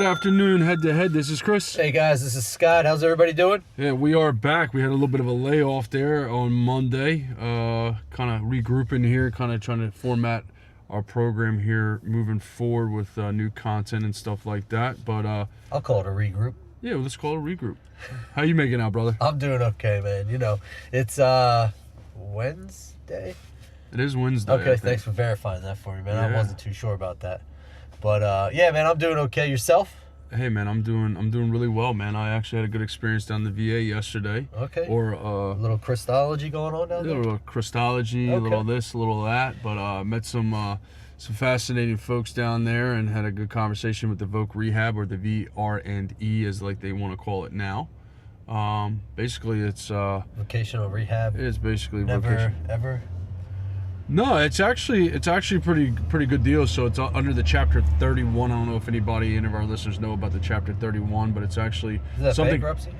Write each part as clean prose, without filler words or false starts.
afternoon, Head to Head. This is Chris. Hey guys, this is Scott. How's everybody doing? Yeah, we are back. We had a little bit of a layoff there on Monday. Kind of regrouping here, kind of trying to format our program here moving forward with new content and stuff like that. But I'll call it a regroup. yeah, well, let's call it a regroup. How you making out, brother? I'm doing okay, man. You know, it's Wednesday. It is Wednesday. Okay, thanks for verifying that for me, man. Yeah. I wasn't too sure about that. But yeah, man, I'm doing okay. Yourself? Hey, man, I'm doing really well, man. I actually had a good experience down the VA yesterday. Okay. Or A little Christology going on down a there? little Christology, a Okay. little this, a little that. But met some fascinating folks down there and had a good conversation with the Voc Rehab, or the VR&E as like they want to call it now. Basically, it's Vocational rehab. it's basically Never, vocation. ever? No, it's actually pretty good deal. So it's under the Chapter 31. I don't know if any of our listeners know about the Chapter 31, but it's actually Is that something. bankruptcy?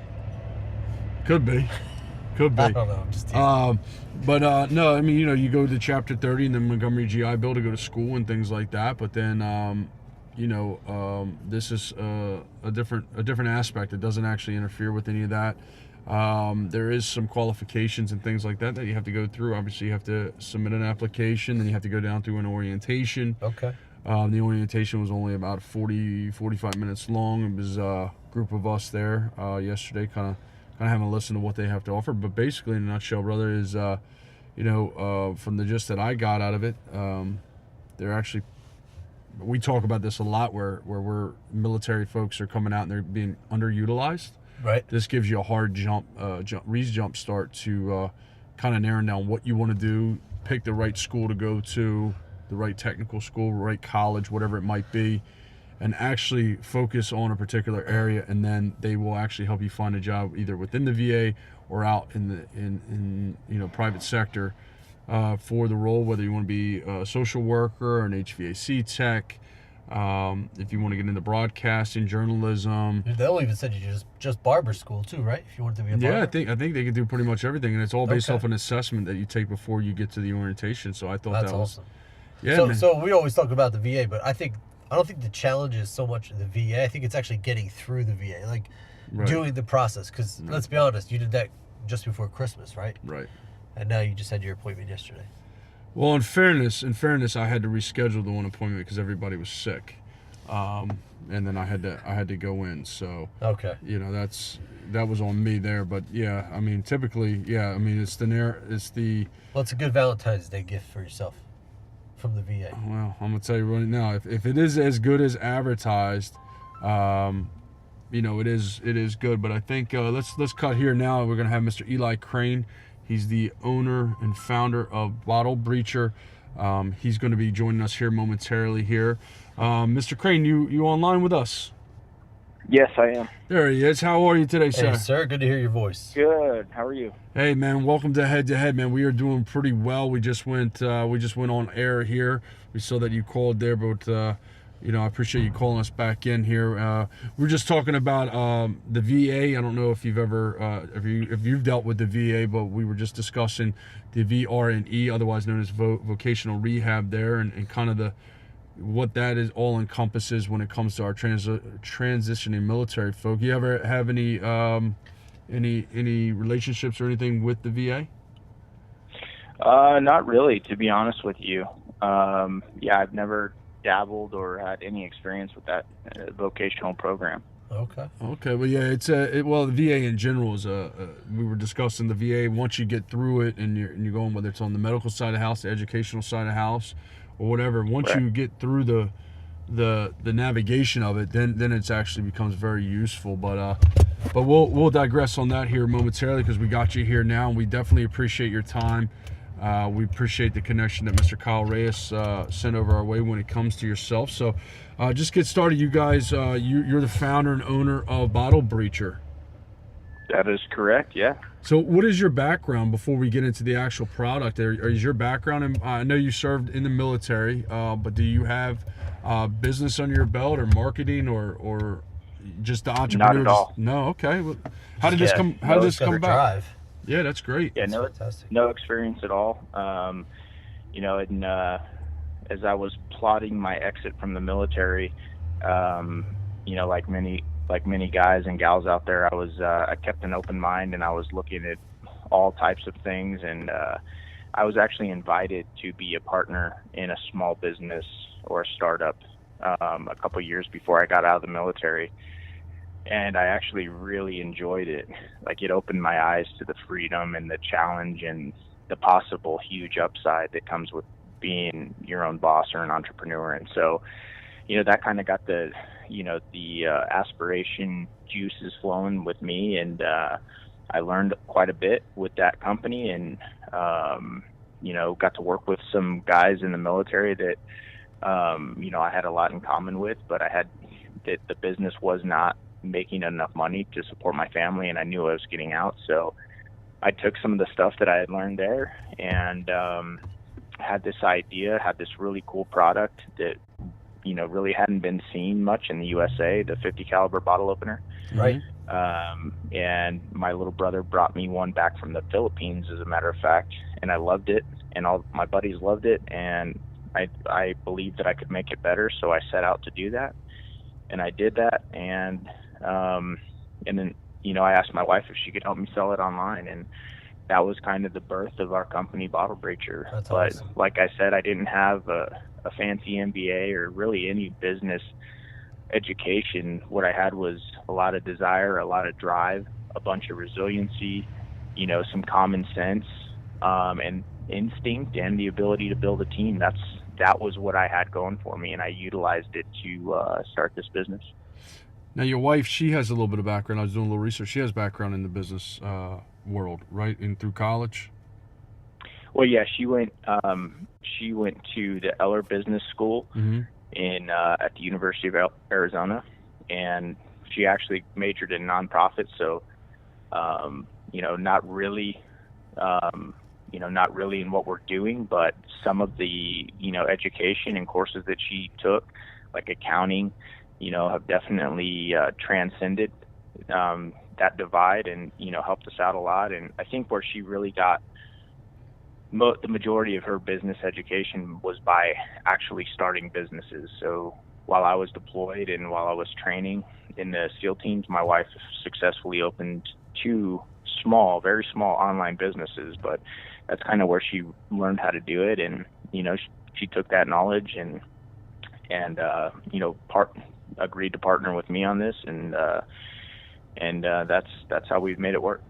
Could be. I don't know. I'm just teasing. No, I mean, you know, you go to Chapter 30 and then Montgomery GI Bill to go to school and things like that. But then, this is a different aspect. It doesn't actually interfere with any of that. There is some qualifications and things like that you have to go through. Obviously, you have to submit an application, then you have to go down through an orientation. Okay. The orientation was only about 45 minutes long. It was a group of us there yesterday, kind of having a listen to what they have to offer. But basically, in a nutshell, brother, is from the gist that I got out of it, they're actually, we talk about this a lot, where we're military folks are coming out and they're being underutilized. Right. This gives you a hard jump start to kind of narrowing down what you want to do, pick the right school to go to, the right technical school, right college, whatever it might be, and actually focus on a particular area, and then they will actually help you find a job either within the VA or out in private sector for the role, whether you want to be a social worker, an HVAC tech. If you want to get into broadcasting, journalism. They'll even send you just barber school too, right? If you want to be a barber. Yeah, I think they can do pretty much everything, and it's all based Okay. off an assessment that you take before you get to the orientation. So I thought That's that was awesome. yeah, man. So we always talk about the VA, but I don't think the challenge is so much the VA. I think it's actually getting through the VA, like Right. doing the process. Because let's be honest, you did that just before Christmas, right? Right. And now you just had your appointment yesterday. Well, in fairness, I had to reschedule the one appointment because everybody was sick, and then I had to go in. So Okay. that was on me there. But yeah, I mean, typically, yeah, I mean, it's the. Well, it's a good Valentine's Day gift for yourself from the VA. Well, I'm gonna tell you right now, if it is as good as advertised, it is good. But I think let's cut here now. We're gonna have Mr. Eli Crane. He's the owner and founder of BottleBreacher. He's going to be joining us here momentarily. Here, Mr. Crane, you online with us? Yes, I am. There he is. How are you today, sir? Hey, sir. Good to hear your voice. Good. How are you? Hey, man. Welcome to Head to Head, man. We are doing pretty well. We just went on air here. We saw that you called there, but I appreciate you calling us back in here. We're just talking about the VA. I don't know if you've ever if you've dealt with the VA, but we were just discussing the VR&E, otherwise known as vocational rehab there, and kind of what that is all encompasses when it comes to our transitioning military folk. You ever have any relationships or anything with the VA? Not really, to be honest with you. I've never dabbled or had any experience with that vocational program. Okay. Well, yeah, the VA in general is we were discussing the VA. Once you get through it and you're going, whether it's on the medical side of the house, the educational side of the house, or whatever. Once Right. you get through the navigation of it, then it's actually becomes very useful. But we'll digress on that here momentarily because we got you here now, and we definitely appreciate your time. We appreciate the connection that Mr. Kyle Reyes sent over our way when it comes to yourself. So just get started, you guys. You're the founder and owner of BottleBreacher. That is correct, yeah. So what is your background before we get into the actual product? Is your background, I know you served in the military, but do you have business under your belt or marketing or just the entrepreneur? Not at all. No, okay. Well, how did this come about? Drive. Yeah, that's great. Yeah, Fantastic. no experience at all. As I was plotting my exit from the military, like many guys and gals out there, I kept an open mind, and I was looking at all types of things. And I was actually invited to be a partner in a small business or a startup a couple years before I got out of the military. And I actually really enjoyed it. Like, it opened my eyes to the freedom and the challenge and the possible huge upside that comes with being your own boss or an entrepreneur. And so, that kind of got the aspiration juices flowing with me. And I learned quite a bit with that company, and, got to work with some guys in the military that, I had a lot in common with, but the business was not making enough money to support my family, and I knew I was getting out. So I took some of the stuff that I had learned there and had this really cool product that really hadn't been seen much in the USA, the 50 caliber bottle opener. Right. And my little brother brought me one back from the Philippines, as a matter of fact, and I loved it, and all my buddies loved it, and I believed that I could make it better, so I set out to do that, and I did that. And then I asked my wife if she could help me sell it online, and that was kind of the birth of our company, BottleBreacher. That's but awesome. Like I said, I didn't have a fancy MBA or really any business education. What I had was a lot of desire, a lot of drive, a bunch of resiliency, some common sense, and instinct, and the ability to build a team. That was what I had going for me, and I utilized it to start this business. Now, your wife, she has a little bit of background. I was doing a little research. She has background in the business world, right? Through college? Well, yeah, she went to the Eller Business School at the University of Arizona, and she actually majored in nonprofit. So, not really in what we're doing, but some of the education and courses that she took, like accounting, have definitely transcended that divide, and helped us out a lot. And I think where she really got the majority of her business education was by actually starting businesses. So while I was deployed and while I was training in the SEAL teams, my wife successfully opened 2 very small online businesses. But that's kind of where she learned how to do it, and she took that knowledge and agreed to partner with me on this, and that's how we've made it work.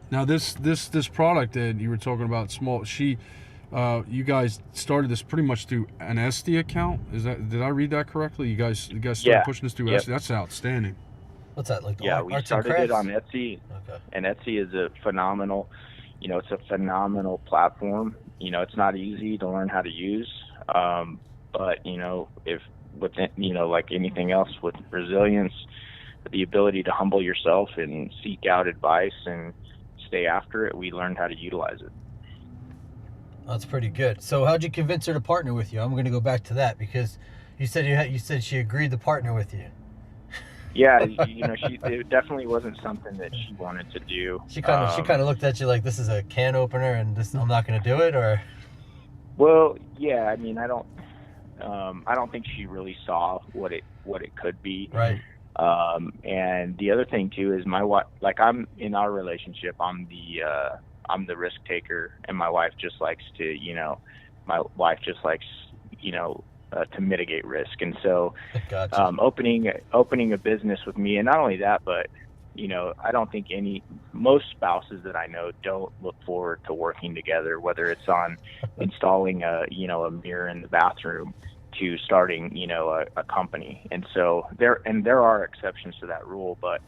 Now this product that you were talking about, small, you guys started this pretty much through an Etsy account. Did I read that correctly? You guys started pushing this through Etsy. That's outstanding. What's that, like? We started it on Etsy. Okay. And Etsy is a phenomenal platform. It's not easy to learn how to use, but if with it, like anything else, with resilience, the ability to humble yourself and seek out advice and stay after it, we learned how to utilize it. That's pretty good. So how'd you convince her to partner with you? I'm going to go back to that, because you said she agreed to partner with you. Yeah, it definitely wasn't something that she wanted to do. She kind of looked at you like, this is a can opener and I'm not going to do it, or? Well, yeah, I mean, I don't think she really saw what it could be. Right. And the other thing too is my wife, like, I'm in our relationship, I'm the risk taker, and my wife just likes to, to mitigate risk. And so, gotcha. opening a business with me, and not only that, but, I don't think most spouses that I know don't look forward to working together, whether it's on installing a mirror in the bathroom to starting, a company. And so there are exceptions to that rule, but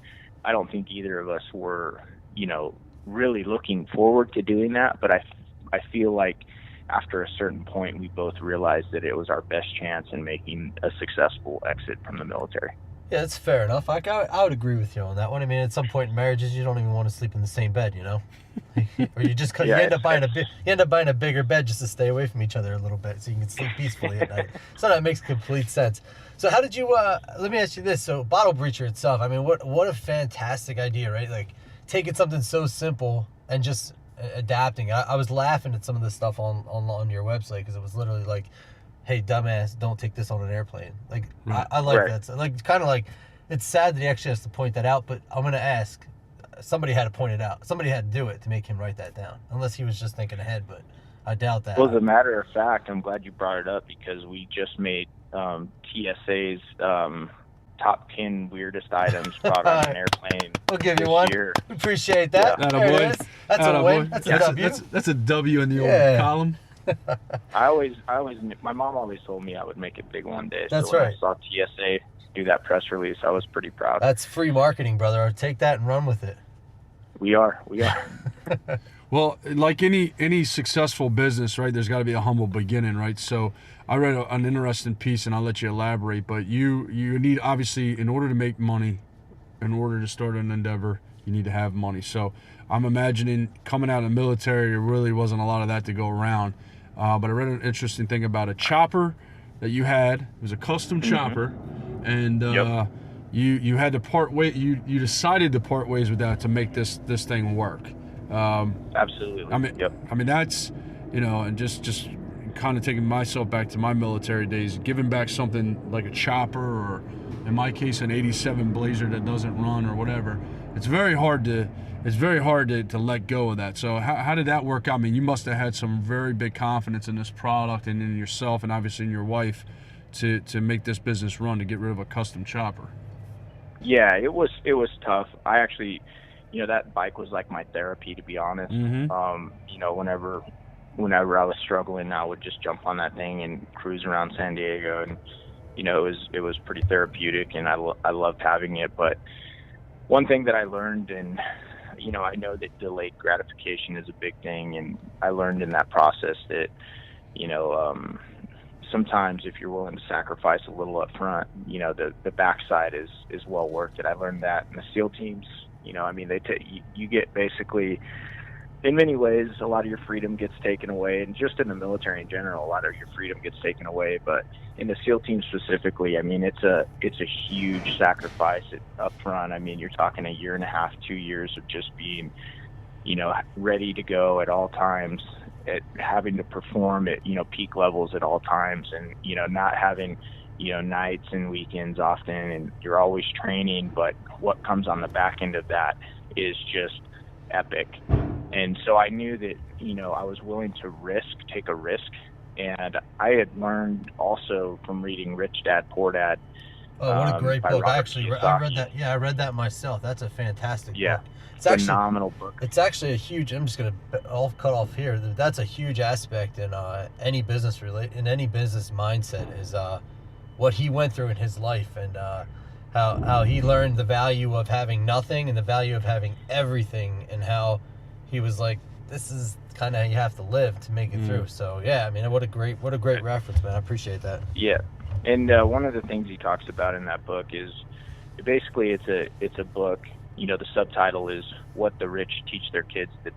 I don't think either of us were, really looking forward to doing that. But I feel like after a certain point, we both realized that it was our best chance in making a successful exit from the military. Yeah, that's fair enough. I would agree with you on that one. I mean, at some point in marriages, you don't even want to sleep in the same bed, or you just you end up buying a bigger bed just to stay away from each other a little bit, so you can sleep peacefully at night. So that makes complete sense. So how did you? Let me ask you this. So BottleBreacher itself, I mean, what a fantastic idea, right? Like, taking something so simple and just adapting. I was laughing at some of the stuff on your website, because it was literally like, hey, dumbass, don't take this on an airplane. Like, Right. I like Right. that. So, like, kind of like, it's sad that he actually has to point that out, but I'm going to ask, somebody had to point it out. Somebody had to do it to make him write that down, unless he was just thinking ahead, but I doubt that. Well, as a matter of fact, I'm glad you brought it up because we just made TSA's top 10 weirdest items brought on an airplane. We'll give you this one. year. Appreciate that. Yeah. There it Attaboy. is. That's a win. Attaboy. That's a W. That's a W in the Yeah. old column. I always, my mom always told me I would make it big one day. That's so when right. I saw TSA do that press release, I was pretty proud. That's free marketing, brother. Take that and run with it. We are. Well, like any successful business, right? There's got to be a humble beginning, right? So I read an interesting piece, and I'll let you elaborate. But you need, obviously, in order to make money, in order to start an endeavor, you need to have money. So I'm imagining coming out of the military, there really wasn't a lot of that to go around. But I read an interesting thing about a chopper that you had. It was a custom chopper, and Yep. you had to part way. You decided to part ways with that to make this thing work. Absolutely. I mean, Yep. I mean that's, and just kind of taking myself back to my military days, giving back something like a chopper, or in my case an '87 Blazer that doesn't run or whatever. It's very hard to let go of that. So how did that work out? I mean, you must have had some very big confidence in this product and in yourself, and obviously in your wife, to make this business run, to get rid of a custom chopper. Yeah, it was tough. I actually, that bike was like my therapy, to be honest. Whenever I was struggling, I would just jump on that thing and cruise around San Diego, and it was pretty therapeutic, and I loved having it. But one thing that I learned, and I know that delayed gratification is a big thing, and I learned in that process that sometimes if you're willing to sacrifice a little up front, the backside is well worth it. I learned that in the SEAL teams. You get basically, in many ways, a lot of your freedom gets taken away, and just in the military in general, a lot of your freedom gets taken away. But in the SEAL team specifically, I mean, it's a huge sacrifice up front. I mean, you're talking 1.5 years, 2 years of just being, ready to go at all times, at having to perform at peak levels at all times, and not having nights and weekends often, and you're always training. But what comes on the back end of that is just epic. And so I knew that I was willing to take a risk, and I had learned also from reading Rich Dad Poor Dad. Oh, what a great by book! Robert Actually, I read that. Yeah, I read that myself. That's a fantastic book. It's phenomenal book. It's actually a huge. I'm just gonna cut off here. That's a huge aspect in any business mindset is what he went through in his life, and how he learned the value of having nothing and the value of having everything, and how he was like, this is kind of how you have to live to make it through. So yeah, I mean, what a great reference, man. I appreciate that. Yeah, and one of the things he talks about in that book is basically it's a book. The subtitle is "What the Rich Teach Their Kids That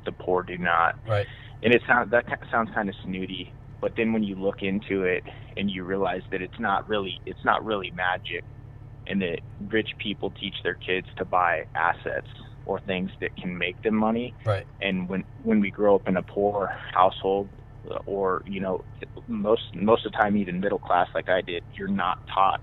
the Poor Do Not." Right. And that sounds kind of snooty, but then when you look into it and you realize that it's not really magic, and that rich people teach their kids to buy assets or things that can make them money. Right. And when we grow up in a poor household, or most of the time even middle class like I did, you're not taught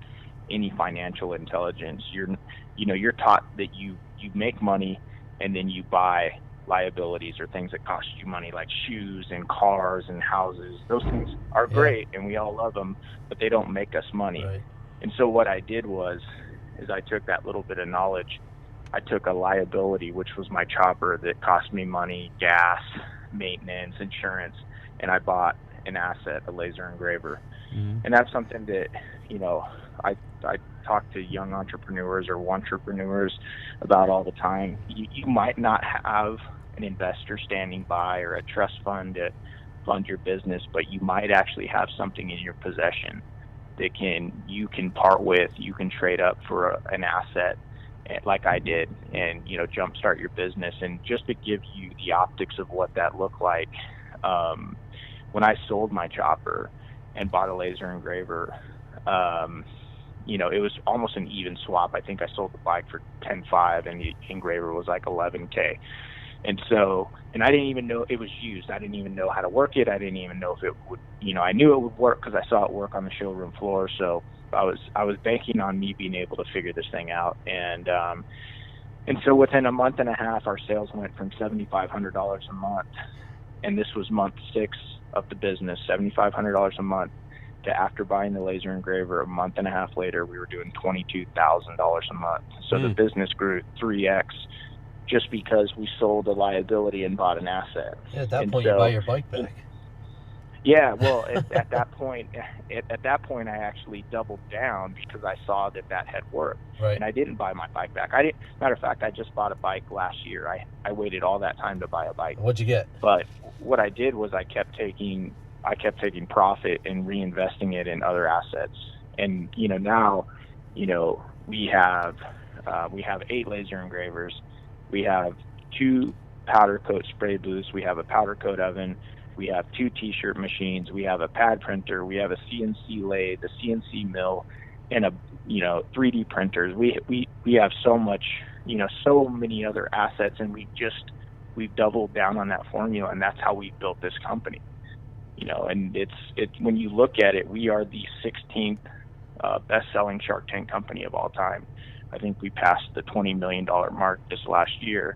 any financial intelligence. You're taught that you make money and then you buy liabilities or things that cost you money, like shoes and cars and houses. Those things are great and we all love them, but they don't make us money. Right. And so what I did is I took that little bit of knowledge, I took a liability, which was my chopper that cost me money, gas, maintenance, insurance, and I bought an asset, a laser engraver. Mm-hmm. And that's something that, I talk to young entrepreneurs or entrepreneurs about all the time. You might not have an investor standing by or a trust fund to fund your business, but you might actually have something in your possession that you can part with, you can trade up for an asset like I did, and jumpstart your business. And just to give you the optics of what that looked like, when I sold my chopper and bought a laser engraver, it was almost an even swap. I think I sold the bike for $10,500 and the engraver was like $11,000. And so, and I didn't even know it was used. I didn't even know how to work it. I didn't even know if it would, I knew it would work because I saw it work on the showroom floor. So I was banking on me being able to figure this thing out. And so within a month and a half, our sales went from $7,500 a month, and this was month 6 of the business, $7,500 a month, to after buying the laser engraver, a month and a half later, we were doing $22,000 a month. So the business grew 3x just because we sold a liability and bought an asset. Yeah, at that point, you buy your bike back. Yeah, well, at that point, I actually doubled down because I saw that had worked, Right. and I didn't buy my bike back. Matter of fact, I just bought a bike last year. I waited all that time to buy a bike. What'd you get? But what I did was I kept taking profit and reinvesting it in other assets. And now, we have 8 laser engravers. We have 2 powder coat spray booths. We have a powder coat oven. We have 2 t-shirt machines. We have a pad printer. We have a CNC lathe, a CNC mill, and 3D printers. We have so much, so many other assets, and we've doubled down on that formula, and that's how we built this company. And it's when you look at it, we are the 16th best-selling Shark Tank company of all time. I think we passed the $20 million mark this last year.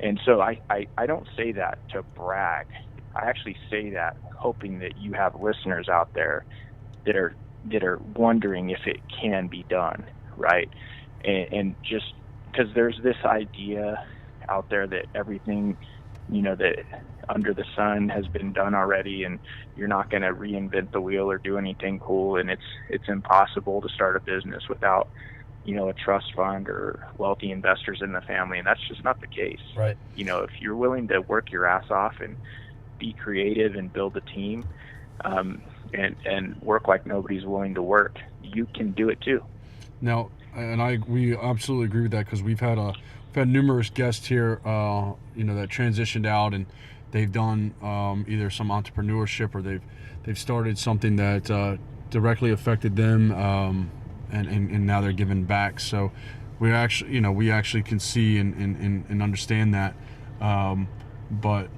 And so I don't say that to brag. I actually say that hoping that you have listeners out there that are wondering if it can be done, right? And just because there's this idea out there that everything, that under the sun has been done already, and you're not going to reinvent the wheel or do anything cool, and it's impossible to start a business without a trust fund or wealthy investors in the family, and that's just not the case. Right. If you're willing to work your ass off and be creative and build a team, and work like nobody's willing to work, you can do it too. Now, and we absolutely agree with that, because we've had numerous guests here, that transitioned out, and they've done either some entrepreneurship, or they've started something that directly affected them, and now they're giving back. So we actually can see and understand that, but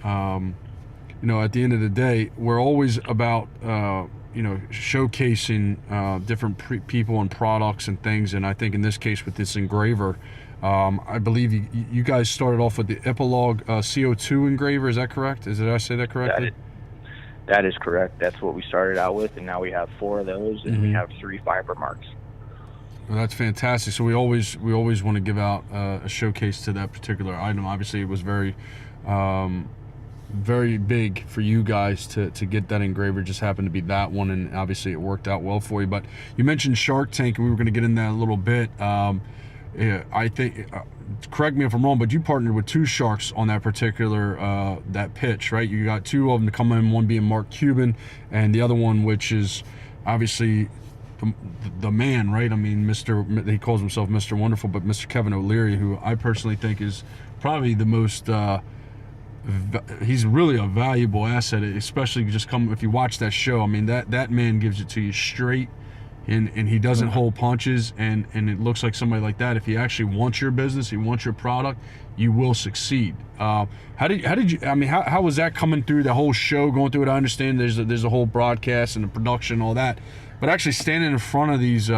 at the end of the day, we're always about showcasing different people and products and things. And I think in this case with this engraver, I believe you guys started off with the Epilogue CO2 engraver. Is that correct? Did I say that correctly? That is correct. That's what we started out with, and now we have 4 of those, and we have 3 fiber marks. Well, that's fantastic. So we always want to give out a showcase to that particular item. Obviously, it was very big for you guys to get that engraver. It just happened to be that one, and obviously it worked out well for you. But you mentioned Shark Tank, and we were going to get in that a little bit. I think, correct me if I'm wrong, but you partnered with 2 sharks on that particular that pitch, right? You got 2 of them to come in, one being Mark Cuban, and the other one, which is obviously the man, right? I mean, he calls himself Mr. Wonderful, but Mr. Kevin O'Leary, who I personally think is probably the most he's really a valuable asset, especially if you watch that show. I mean, that man gives it to you straight, and he doesn't hold punches, and it looks like somebody like that, if he actually wants your business, he wants your product, you will succeed. How was that coming through the whole show, going through it? I understand there's a whole broadcast and the production and all that, but actually standing in front of these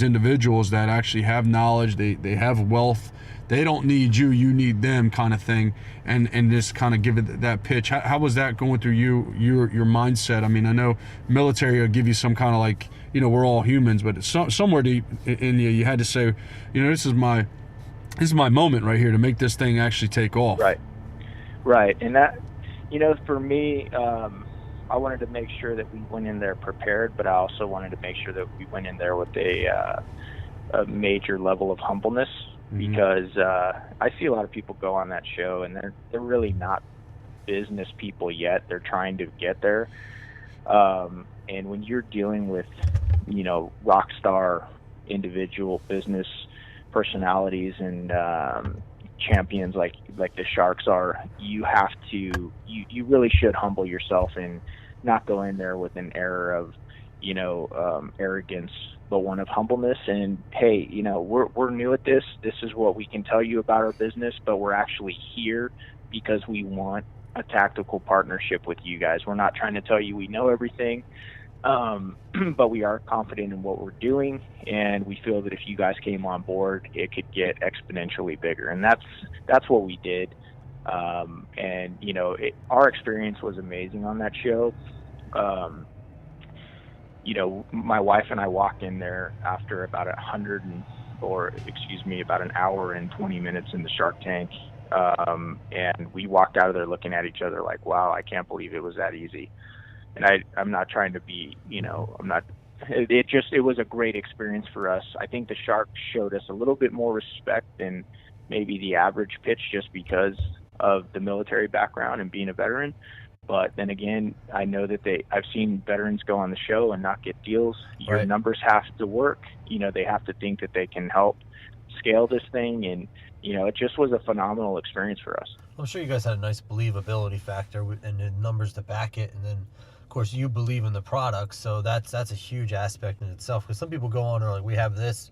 individuals that actually have knowledge, they have wealth, they don't need you, you need them, kind of thing, and just kind of give it that pitch. How was that going through your mindset? I mean, I know military will give you some kind of we're all humans, but somewhere deep in you had to say, this is my moment right here to make this thing actually take off. Right. And that, for me, I wanted to make sure that we went in there prepared, but I also wanted to make sure that we went in there with a major level of humbleness, because I see a lot of people go on that show, and they're really not business people yet. They're trying to get there. And when you're dealing with, rock star individual business personalities and champions like the Sharks are, you really should humble yourself and not go in there with an air of, arrogance, but one of humbleness. And hey, we're new at this. This is what we can tell you about our business, but we're actually here because we want a tactical partnership with you guys. We're not trying to tell you we know everything, but we are confident in what we're doing, and we feel that if you guys came on board, it could get exponentially bigger. And that's what we did. Our experience was amazing on that show. My wife and I walked in there after about about an hour and 20 minutes in the Shark Tank. And we walked out of there looking at each other like, wow, I can't believe it was that easy. And I'm not trying to be, it was a great experience for us. I think the Sharks showed us a little bit more respect than maybe the average pitch, just because of the military background and being a veteran. But then again, I know that I've seen veterans go on the show and not get deals. Your Right. numbers have to work. They have to think that they can help scale this thing. And, it just was a phenomenal experience for us. I'm sure you guys had a nice believability factor and the numbers to back it. And then, of course, you believe in the product. So that's a huge aspect in itself. Because some people go on and are like, we have this.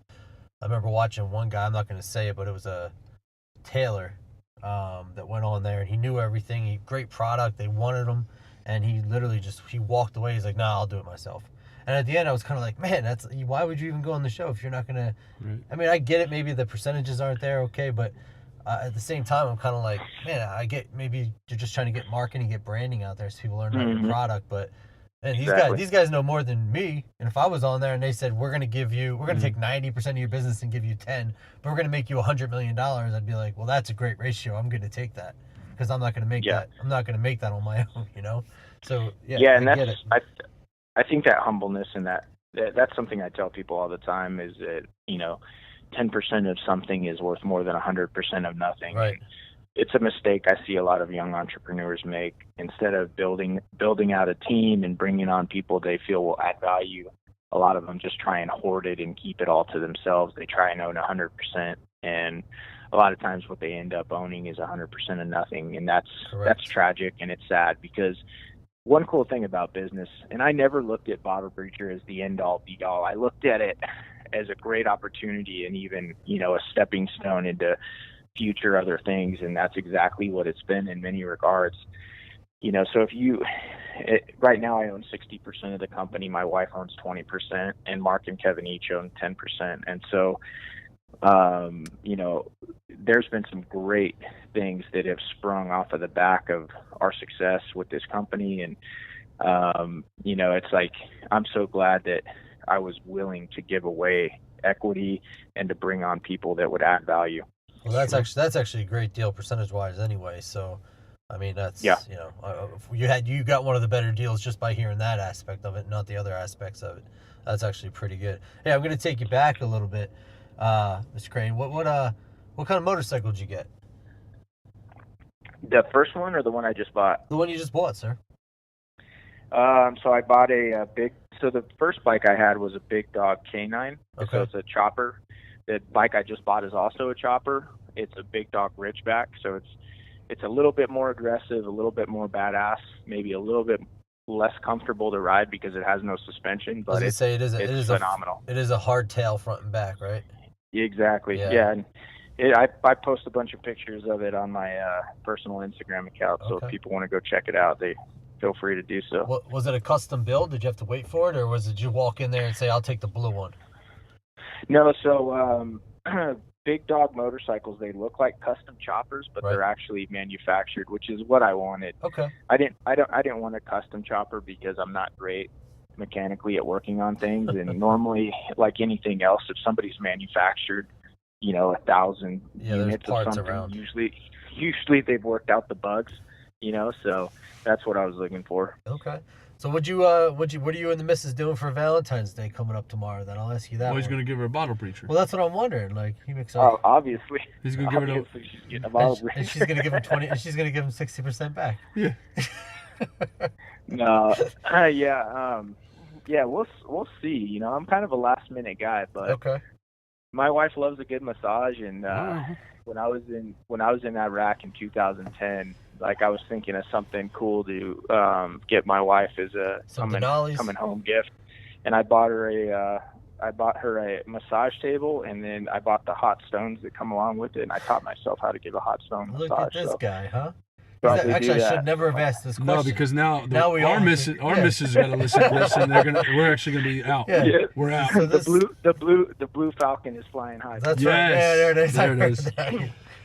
I remember watching one guy, I'm not going to say it, but it was a Taylor that went on there, and he knew everything. Great product. They wanted him. And he literally he walked away. He's like, nah, I'll do it myself. And at the end, I was kind of like, man, why would you even go on the show if you're not going to... Right. I mean, I get it. Maybe the percentages aren't there, okay, but at the same time, I'm kind of like, man, I get maybe you're just trying to get marketing, get branding out there so people learn about your product, but man, these guys know more than me. And if I was on there and they said, we're going to take 90% of your business and give you 10, but we're going to make you $100 million, I'd be like, well, that's a great ratio. I'm going to take that because I'm not going to make that. I'm not going to make that on my own, So, and I get it. I think that humbleness and that's something I tell people all the time is that, 10% of something is worth more than 100% of nothing. Right. It's a mistake I see a lot of young entrepreneurs make. Instead of building out a team and bringing on people they feel will add value, a lot of them just try and hoard it and keep it all to themselves. They try and own 100%, and a lot of times what they end up owning is 100% of nothing, and that's tragic, and it's sad. Because one cool thing about business, and I never looked at BottleBreacher as the end-all, be-all. I looked at it as a great opportunity and even, a stepping stone into future other things, and that's exactly what it's been in many regards. So right now I own 60% of the company, my wife owns 20%, and Mark and Kevin each own 10%. And so, there's been some great things that have sprung off of the back of our success with this company. And, it's like, I'm so glad that I was willing to give away equity and to bring on people that would add value. Well, that's actually a great deal percentage-wise anyway. So, I mean, that's you got one of the better deals just by hearing that aspect of it, not the other aspects of it. That's actually pretty good. Hey, I'm going to take you back a little bit, Mr. Crane. What kind of motorcycle did you get? The first one or the one I just bought? The one you just bought, sir. So I bought so the first bike I had was a Big Dog K9. Okay. So it's a chopper. The bike I just bought is also a chopper. It's a Big Dog Ridgeback. So it's a little bit more aggressive, a little bit more badass, maybe a little bit less comfortable to ride because it has no suspension, but it's phenomenal. It is a hardtail front and back, right? Exactly. Yeah. And I post a bunch of pictures of it on my personal Instagram account. So if people want to go check it out, they feel free to do so. Was it a custom build? Did you have to wait for it, or did you walk in there and say, I'll take the blue one? No, so Big Dog motorcycles, they look like custom choppers, but they're actually manufactured, which is what I wanted. Okay. I didn't want a custom chopper because I'm not great mechanically at working on things, and normally, like anything else, if somebody's manufactured, 1,000 units of something, around. Usually they've worked out the bugs, so that's what I was looking for. Okay. So what are you and the missus doing for Valentine's Day coming up tomorrow? Then I'll ask you that. Well, he's going to give her a BottleBreacher. Well, that's what I'm wondering. Like, he makes. Obviously. He's going to give her she's getting a BottleBreacher. And she's going to give him 20. And she's going to give him 60% back. Yeah. No. Yeah. We'll see. I'm kind of a last minute guy, but my wife loves a good massage, and when I was in Iraq in 2010. Like, I was thinking of something cool to get my wife as a coming home gift, and I bought her I bought her a massage table, and then I bought the hot stones that come along with it, and I taught myself how to give a hot stone Look massage. at this guy, huh? Probably Actually, do I that. should never have asked this question. No, because now we our all- missus yeah. is gonna listen to this, and we're actually gonna be out. Yeah. Yeah. We're out. So The blue falcon is flying high. That's Yes, right. Yeah, there it is. there I it heard is. that.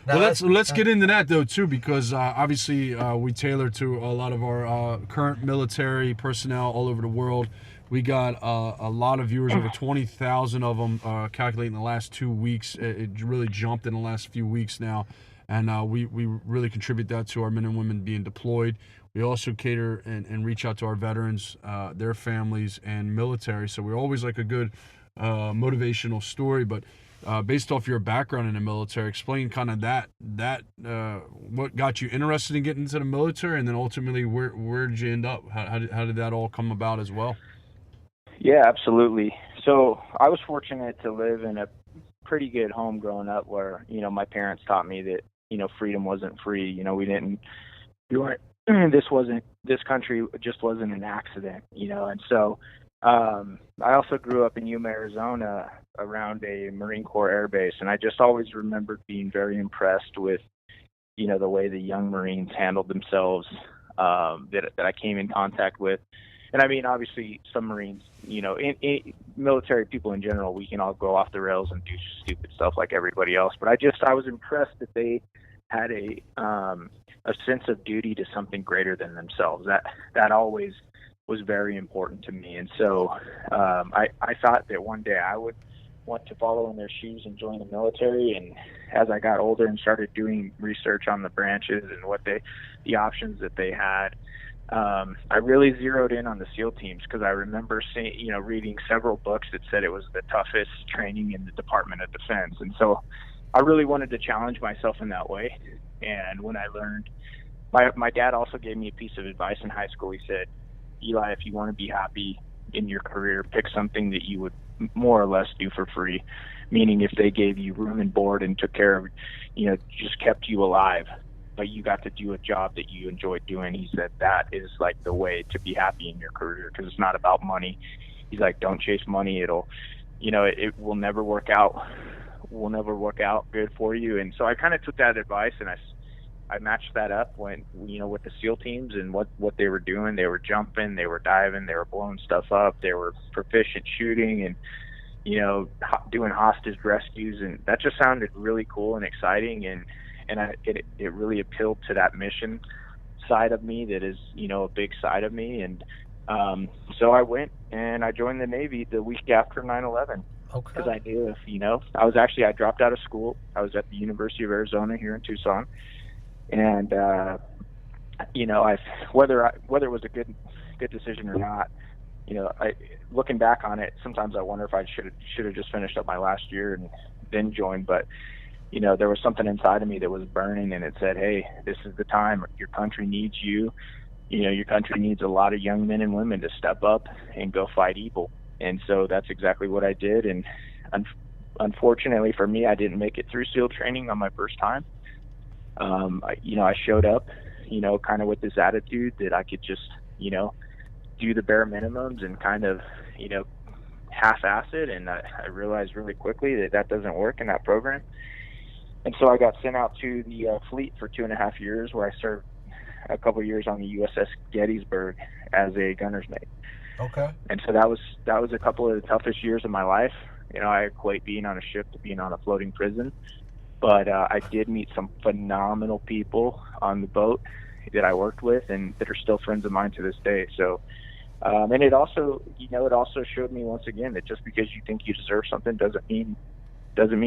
Well, Now, let's get into that though too, because obviously we tailor to a lot of our current military personnel all over the world. We got a lot of viewers, over 20,000 of them, calculating the last 2 weeks. It really jumped in the last few weeks now, and we really contribute that to our men and women being deployed. We also cater and reach out to our veterans, their families, and military. So we're always like a good motivational story, but. Based off your background in the military, explain kind of that what got you interested in getting into the military, and then ultimately where did you end up? How did that all come about as well? Yeah, absolutely. So I was fortunate to live in a pretty good home growing up, where my parents taught me that freedom wasn't free. This country just wasn't an accident. And so I also grew up in Yuma, Arizona, around a Marine Corps air base, and I just always remembered being very impressed with, the way the young Marines handled themselves, that I came in contact with. And I mean, obviously, some Marines, in military people in general, we can all go off the rails and do stupid stuff like everybody else. But I was impressed that they had a sense of duty to something greater than themselves. That always was very important to me. And so I thought that one day I would want to follow in their shoes and join the military. And as I got older and started doing research on the branches and the options that they had, I really zeroed in on the SEAL teams, because I remember reading several books that said it was the toughest training in the Department of Defense. And so I really wanted to challenge myself in that way. And when I learned, my dad also gave me a piece of advice in high school. He said, Eli, if you want to be happy in your career, pick something that you would more or less do for free. Meaning, if they gave you room and board and took care of, just kept you alive, but you got to do a job that you enjoyed doing. He said that is like the way to be happy in your career, because it's not about money. He's like, don't chase money. It will never work out. Will never work out good for you. And so I kind of took that advice, and I matched that up with the SEAL teams and what they were doing. They were jumping, they were diving, they were blowing stuff up, they were proficient shooting, and doing hostage rescues, and that just sounded really cool and exciting, and it really appealed to that mission side of me that is a big side of me. And so I went and I joined the Navy the week after 9/11. Okay. Because I knew I dropped out of school. I was at the University of Arizona here in Tucson. And whether it was a good decision or not, looking back on it, sometimes I wonder if I should have just finished up my last year and then joined. But there was something inside of me that was burning, and it said, hey, this is the time. Your country needs you. Your country needs a lot of young men and women to step up and go fight evil. And so that's exactly what I did. And unfortunately for me, I didn't make it through SEAL training on my first time. I showed up, kind of with this attitude that I could just, do the bare minimums and kind of, half-ass it. And I realized really quickly that doesn't work in that program. And so I got sent out to the fleet for 2.5 years, where I served a couple of years on the USS Gettysburg as a gunner's mate. Okay. And so that was a couple of the toughest years of my life. I equate being on a ship to being on a floating prison. But I did meet some phenomenal people on the boat that I worked with, and that are still friends of mine to this day. So, and it also showed me once again that just because you think you deserve something doesn't mean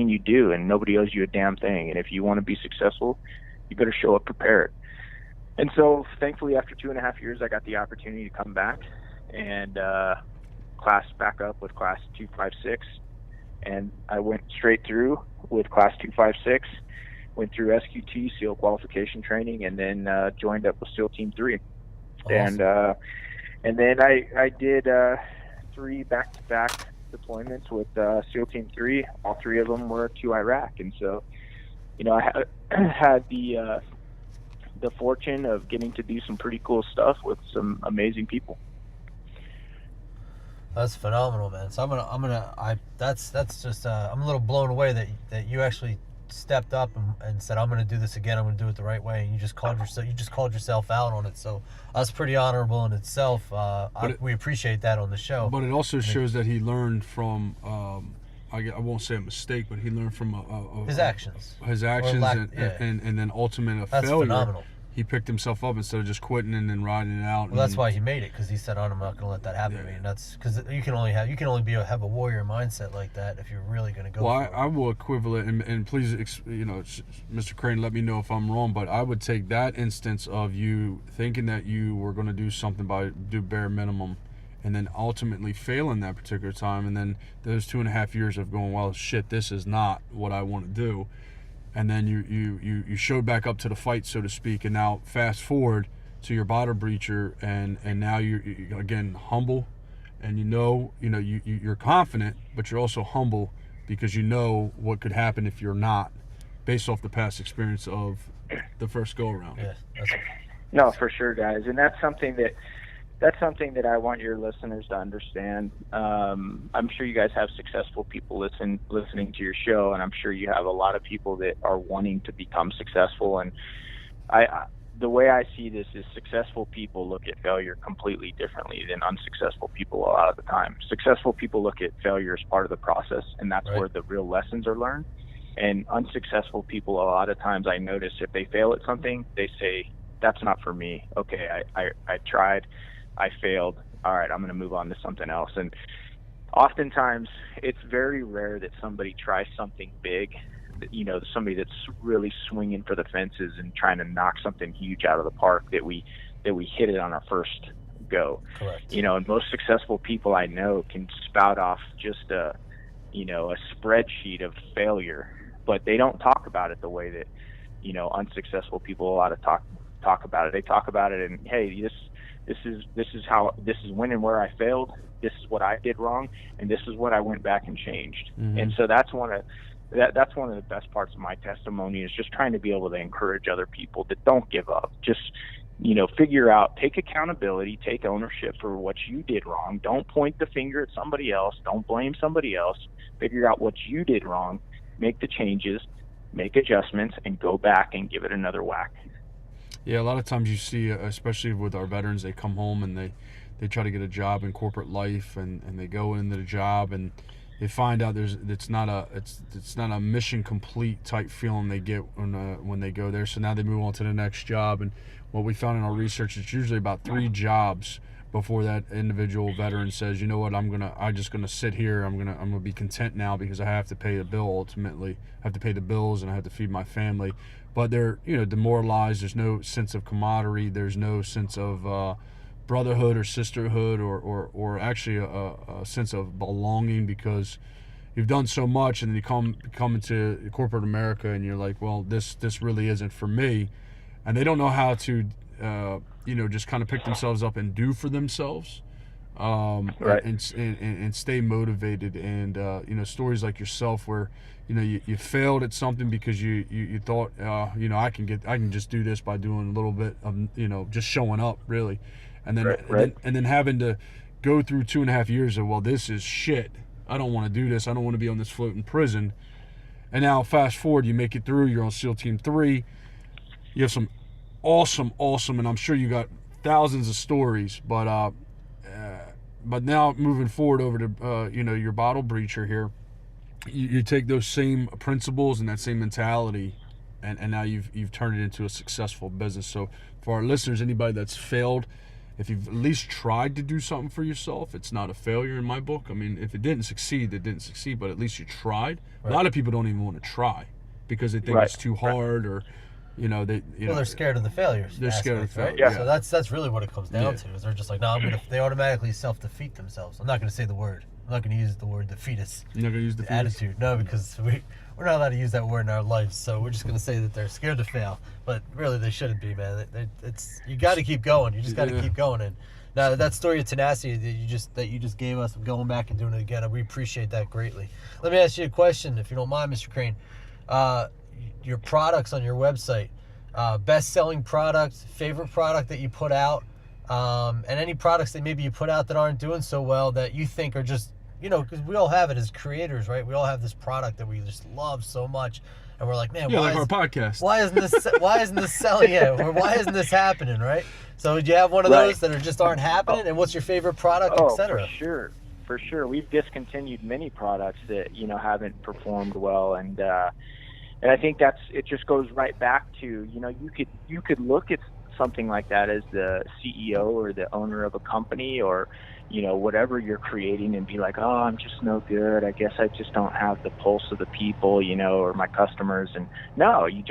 you do, and nobody owes you a damn thing. And if you want to be successful, you better show up prepared. And so, thankfully, after 2.5 years, I got the opportunity to come back and class back up with Class 256. And I went straight through with Class 256, went through SQT, SEAL qualification training, and then joined up with SEAL Team 3. Awesome. And then I did 3 back-to-back deployments with SEAL Team 3. All 3 of them were to Iraq. And so, I had the fortune of getting to do some pretty cool stuff with some amazing people. That's phenomenal, man. So that's just I'm a little blown away that you actually stepped up and said, I'm gonna do this again. I'm gonna do it the right way. And you just called yourself out on it. So that's pretty honorable in itself. We appreciate that on the show. But it also shows that he learned from I won't say a mistake, but he learned from his actions. and then ultimate That's failure. phenomenal. He picked himself up instead of just quitting and then riding it out. Well, that's why he made it, because he said, "I'm not going to let that happen to me." And that's because you can only have a warrior mindset like that if you're really going to go. Well, I will equivalent, and please, Mr. Crane, let me know if I'm wrong, but I would take that instance of you thinking that you were going to do something do bare minimum, and then ultimately failing that particular time, and then those 2.5 years of going, well, shit, this is not what I want to do. And then you showed back up to the fight, so to speak, and now fast forward to your BottleBreacher, and now you're again humble, and you're confident, but you're also humble because you know what could happen if you're not, based off the past experience of the first go around. Yeah, no, for sure, guys, and that's something that I want your listeners to understand. I'm sure you guys have successful people listening to your show, and I'm sure you have a lot of people that are wanting to become successful. And the way I see this is successful people look at failure completely differently than unsuccessful people a lot of the time. Successful people look at failure as part of the process, and that's where the real lessons are learned. And unsuccessful people, a lot of times I notice if they fail at something, they say, that's not for me. Okay, I tried. I failed. All right, I'm going to move on to something else. And oftentimes, it's very rare that somebody tries something big, somebody that's really swinging for the fences and trying to knock something huge out of the park, that we hit it on our first go. Correct. And most successful people I know can spout off just a spreadsheet of failure, but they don't talk about it the way that, unsuccessful people a lot of talk about it. They talk about it and, hey, this is when and where I failed. This is what I did wrong, and this is what I went back and changed. Mm-hmm. And so that's one of the best parts of my testimony, is just trying to be able to encourage other people that don't give up. Just figure out, take accountability, take ownership for what you did wrong. Don't point the finger at somebody else. Don't blame somebody else. Figure out what you did wrong, make the changes, make adjustments, and go back and give it another whack. Yeah, a lot of times you see, especially with our veterans, they come home and they try to get a job in corporate life, and they go into the job and they find out it's not a mission complete type feeling they get when they go there. So now they move on to the next job, and what we found in our research, it's usually about 3 jobs before that individual veteran says, you know what, I'm just gonna sit here. I'm gonna be content now because I have to pay the bill. Ultimately, I have to pay the bills and I have to feed my family. But they're demoralized. There's no sense of camaraderie. There's no sense of brotherhood or sisterhood or actually a sense of belonging, because you've done so much, and then you come into corporate America and you're like, well, this really isn't for me, and they don't know how to just kind of pick themselves up and do for themselves, right. and stay motivated. And stories like yourself where you failed at something because you thought I can just do this by doing a little bit of just showing up, really, and then right. and then having to go through 2.5 years of, well, this is shit, I don't want to do this, I don't want to be on this floating prison. And now fast forward, you make it through, you're on SEAL Team 3, you have some awesome, and I'm sure you got thousands of stories, but now moving forward over to your BottleBreacher here, you take those same principles and that same mentality, and now you've turned it into a successful business. So for our listeners, anybody that's failed, if you've at least tried to do something for yourself, it's not a failure in my book. I mean, if it didn't succeed, it didn't succeed, but at least you tried. Right. A lot of people don't even want to try because they think it's too hard, or they're scared of the failures. They're scared of the failure. Right? Yeah. So that's really what it comes down to. Is they're just like, no, they automatically self-defeat themselves. I'm not going to say the word. I'm not going to use the word defeatist. You're not going to use the attitude. No, because we're not allowed to use that word in our lives. So we're just going to say that they're scared to fail. But really, they shouldn't be, man. You got to keep going. You just got to keep going. And now that story of tenacity that you just gave us of going back and doing it again, we appreciate that greatly. Let me ask you a question, if you don't mind, Mr. Crane. Your products on your website, best-selling product, favorite product that you put out, and any products that maybe you put out that aren't doing so well that you think are just, because we all have it as creators, right? We all have this product that we just love so much, and we're like, man, like our podcast. Why isn't this selling yet? Or why isn't this happening, right? So do you have one of those that just aren't happening? And what's your favorite product, etc.? For sure. We've discontinued many products that haven't performed well, and I think it just goes right back to you could look at something like that as the CEO or the owner of a company or whatever you're creating and be like, oh, I'm just no good. I guess I just don't have the pulse of the people, or my customers. And no, you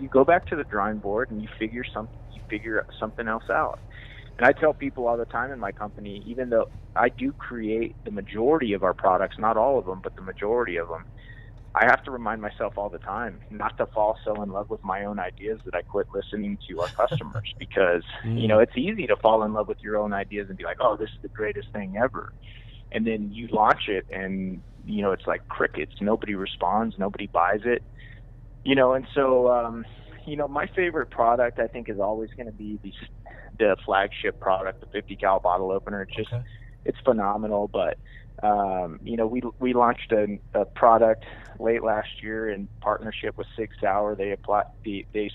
go back to the drawing board and you figure something else out. And I tell people all the time in my company, even though I do create the majority of our products, not all of them, but the majority of them, I have to remind myself all the time not to fall so in love with my own ideas that I quit listening to our customers because, it's easy to fall in love with your own ideas and be like, oh, this is the greatest thing ever. And then you launch it and, it's like crickets. Nobody responds. Nobody buys it. And so, my favorite product I think is always going to be the flagship product, the 50 cal bottle opener. It's just, it's phenomenal. But, we launched a product late last year in partnership with Sig Sauer. They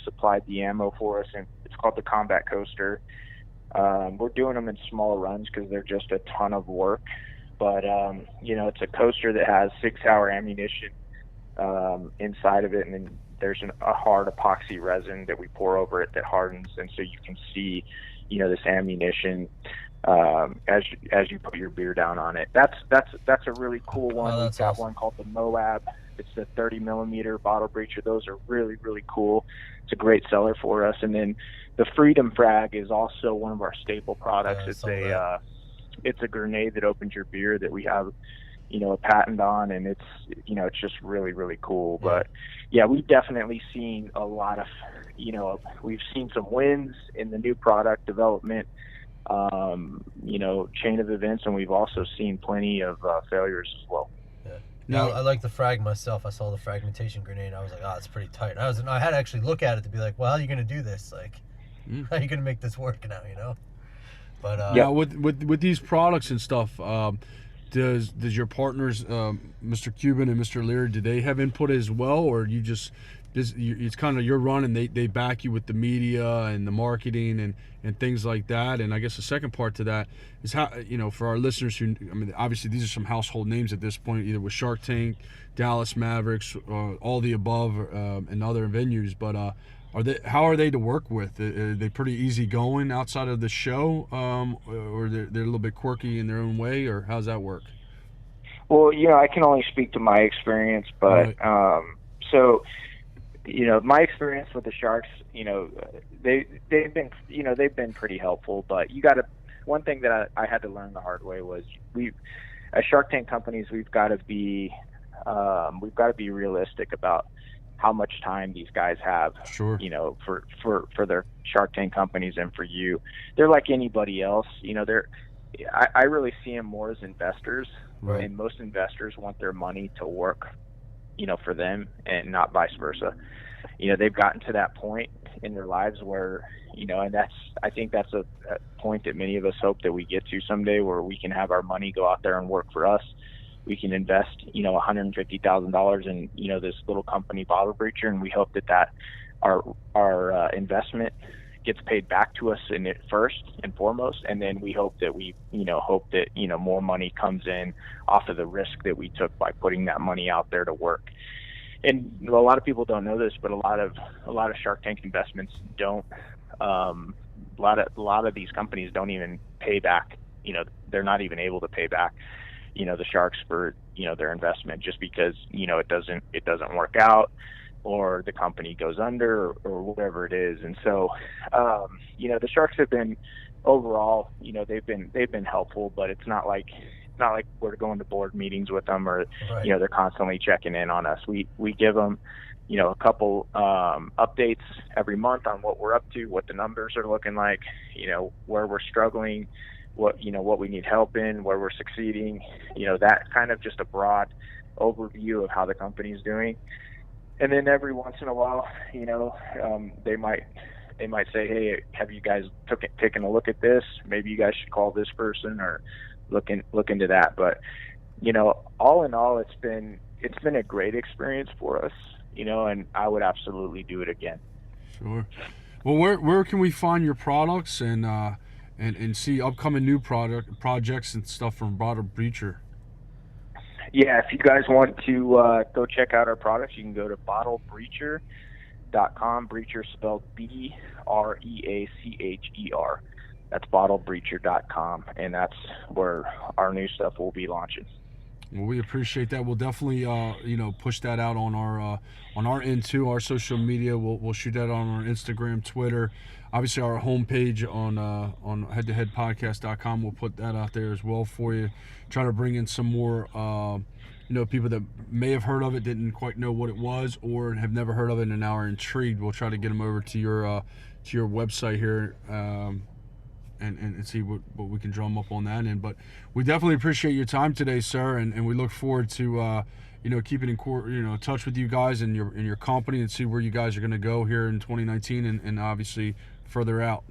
supplied the ammo for us, and it's called the Combat Coaster. We're doing them in small runs because they're just a ton of work. But, it's a coaster that has Sig Sauer ammunition inside of it, and then there's a hard epoxy resin that we pour over it that hardens, and so you can see, this ammunition as you put your beer down on it. That's a really cool one. Oh, We've got awesome. one called the Moab. It's the 30 millimeter BottleBreacher. Those are really, really cool. It's a great seller for us. And then the Freedom Frag is also one of our staple products. It's a grenade that opens your beer that we have, a patent on, and it's just really, really cool. Yeah. But yeah, we've definitely seen a lot of, we've seen some wins in the new product development, chain of events, and we've also seen plenty of failures as well. Yeah. Now, I like the frag myself. I saw the fragmentation grenade. I was like, oh, it's pretty tight. I had to actually look at it to be like, well, how are you going to do this? Like, how are you going to make this work now, But yeah, with these products and stuff, does your partners, Mr. Cuban and Mr. Leary, do they have input as well, or you just it's kind of your run and they back you with the media and the marketing and things like that? And I guess the second part to that is how, for our listeners who, obviously these are some household names at this point, either with Shark Tank, Dallas Mavericks, all the above, and other venues, but how are they to work with? Are they pretty easygoing outside of the show, or they're a little bit quirky in their own way, or how's that work? Well, I can only speak to my experience, but so my experience with the Sharks, they've been pretty helpful. But one thing that I had to learn the hard way was as Shark Tank companies, we've got to be realistic about how much time these guys have, Sure. For their Shark Tank companies and for you. They're like anybody else, I really see them more as investors, right. And most investors want their money to work, for them and not vice versa. They've gotten to that point in their lives where, and I think that's a point that many of us hope that we get to someday, where we can have our money go out there and work for us. We can invest, $150,000 in, this little company, BottleBreacher, and we hope that our investment gets paid back to us in it first and foremost, and then we hope that more money comes in off of the risk that we took by putting that money out there to work. And a lot of people don't know this, but a lot of Shark Tank investments don't. A lot of these companies don't even pay back. They're not even able to pay back, the Sharks for their investment, just because it doesn't work out, or the company goes under, or whatever it is. And so the Sharks have been overall, they've been helpful, but it's not like we're going to board meetings with them, or right. They're constantly checking in on us. We give them a couple updates every month on what we're up to, what the numbers are looking like, where we're struggling, what we need help in, where we're succeeding, that kind of just a broad overview of how the company's doing. And then every once in a while, they might they might say, hey, have you guys taken a look at this? Maybe you guys should call this person or look into that. But, you know, all in all, it's been a great experience for us, you know, and I would absolutely do it again. Sure. Well, where can we find your products and see upcoming new projects and stuff from BottleBreacher? Yeah, if you guys want to go check out our products, you can go to BottleBreacher.com. Breacher spelled BREACHER. That's BottleBreacher.com, and that's where our new stuff will be launching. Well, we appreciate that. We'll definitely, push that out on our end too, our social media. We'll shoot that on our Instagram, Twitter, obviously our homepage on Head2Headpodcast.com. We'll put that out there as well for you. Try to bring in some more, people that may have heard of it, didn't quite know what it was, or have never heard of it and now are intrigued. We'll try to get them over to your website here. And see what we can drum up on that end. But we definitely appreciate your time today, sir, and we look forward to keeping in touch with you guys and your company, and see where you guys are going to go here in 2019 and obviously further out.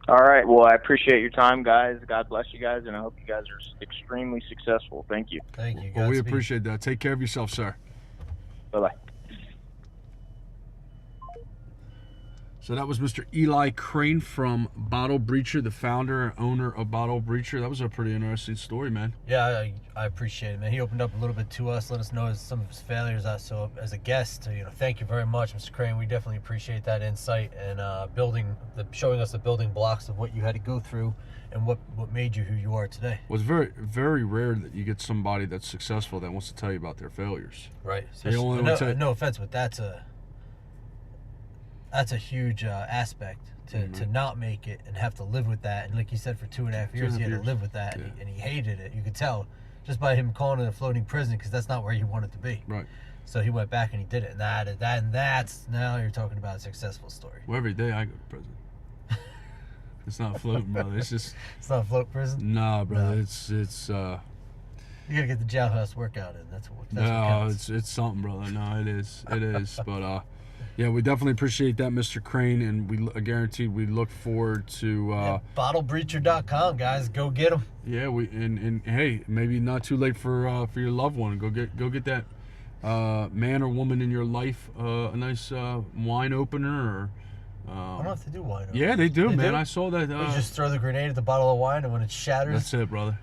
All right. Well, I appreciate your time, guys. God bless you guys, and I hope you guys are extremely successful. Thank you. Thank you. Well, we appreciate that. Take care of yourself, sir. Bye-bye. So that was Mr. Eli Crane from BottleBreacher, the founder and owner of BottleBreacher. That was a pretty interesting story, man. Yeah, I appreciate it, man. He opened up a little bit to us, let us know some of his failures. So as a guest, thank you very much, Mr. Crane. We definitely appreciate that insight and showing us the building blocks of what you had to go through and what made you who you are today. Well, it's very, very rare that you get somebody that's successful that wants to tell you about their failures. Right. No offense, but that's a huge aspect to not make it and have to live with that. And like you said, for 2.5 years, he had to live with that, yeah. and he hated it. You could tell just by him calling it a floating prison, because that's not where he wanted to be. Right. So he went back and he did it. And that's now you're talking about a successful story. Well, every day I go to prison. It's not floating, brother. It's just. It's not a float prison. Nah, brother. No. It's. You gotta get the jailhouse workout in. That's what No, counts. it's something, brother. No, it is. But yeah, we definitely appreciate that, Mr. Crane, and we guaranteed we look forward to BottleBreacher.com, guys. Go get them. Yeah, and hey, maybe not too late for your loved one. Go get that man or woman in your life a nice wine opener or. I don't have to do wine. Yeah, they do, man. Do? I saw that. You just throw the grenade at the bottle of wine, and when it shatters, That's it, brother.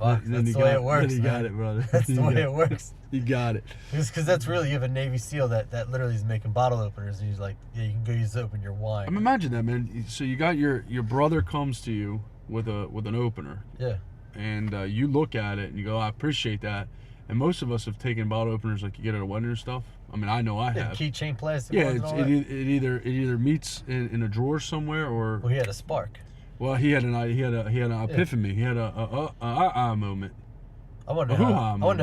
fuck, that's the way it works. Then you got it, brother. That's the way it works. You got it. Because that's really, you have a Navy SEAL that literally is making bottle openers, and he's like, yeah, you can go use to open your wine. I mean, imagine that, man. So you got your brother comes to you with an opener. Yeah. And you look at it and you go, I appreciate that. And most of us have taken bottle openers like you get at a wedding or stuff. I mean, I know I have. Keychain plastic. Yeah, ones and all it that. either meets in a drawer somewhere or. Well, he had a spark. Well, he had an epiphany. He had a moment. I wonder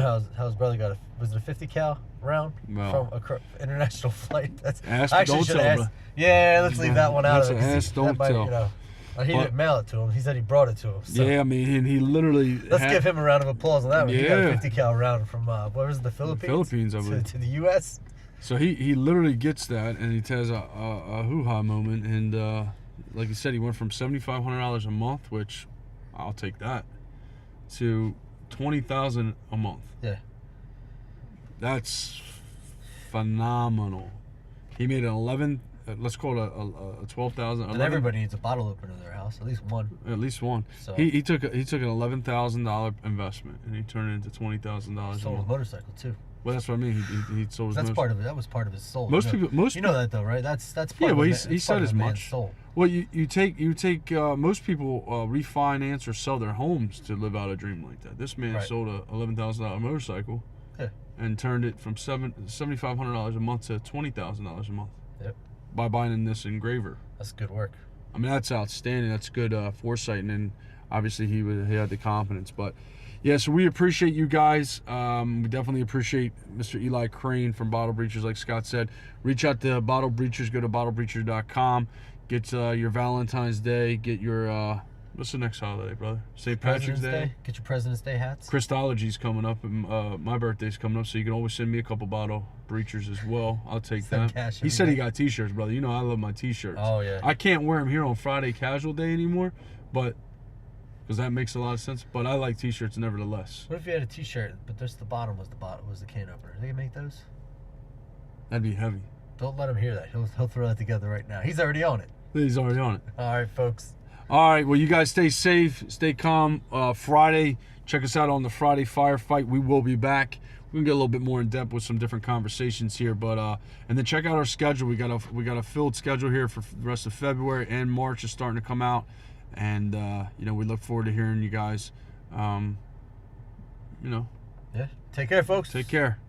how his brother got was it a 50 cal round from an international flight? That's ask, I actually don't should tell, ask. bro. Yeah, let's leave that one out That's of it. ask, don't tell. He didn't mail it to him. He said he brought it to him. So. Yeah, I mean, and he literally. Let's give him a round of applause on that one. He got a Yeah. 50 cal round from where was it, the Philippines? The Philippines, I believe. To the U.S. So he literally gets that, and he has a hoo-ha moment, and like you said, he went from $7,500 a month, which I'll take that, to $20,000 a month. Yeah. That's phenomenal. He made an 11. Let's call it a 12,000. And everybody needs a bottle opener in their house, at least one. At least one. So He took an $11,000 investment and he turned it into $20,000 a sold a month. motorcycle too. Well, that's what I mean. He sold his That's motorcycle. part of it. That was part of his soul. Most you know, people, you know that though, right? That's part Yeah, of well, a he man- said part of as a man's much. soul. Well, you take most people refinance or sell their homes to live out a dream like that. This man Right. sold a $11,000 motorcycle, Yeah. and turned it from $7,500 a month to $20,000 a month. Yep. By buying this engraver. That's good work. I mean, that's outstanding. That's good foresight, and then obviously he had the confidence. But yeah, so we appreciate you guys. We definitely appreciate Mr. Eli Crane from BottleBreachers, like Scott said. Reach out to BottleBreachers. Go to BottleBreacher.com. Get your Valentine's Day. Get your What's the next holiday, brother? St. Patrick's Day. Get your President's Day hats. Christology's coming up, and my birthday's coming up, so you can always send me a couple bottle breachers as well. I'll take Send that. cash He every said he day. got T-shirts, brother. You know I love my T-shirts. Oh yeah. I can't wear them here on Friday Casual Day anymore, but because that makes a lot of sense. But I like T-shirts nevertheless. What if you had a T-shirt, but just the bottom was the can opener? They can make those. That'd be heavy. Don't let him hear that. He'll throw that together right now. He's already on it. He's already on it. All right, folks. All right, well, you guys stay safe, stay calm. Friday, check us out on the Friday Firefight. We will be back. We can get a little bit more in depth with some different conversations here, but and then check out our schedule. We got a filled schedule here for the rest of February, and March is starting to come out, and we look forward to hearing you guys. Yeah. Take care, folks. Take care.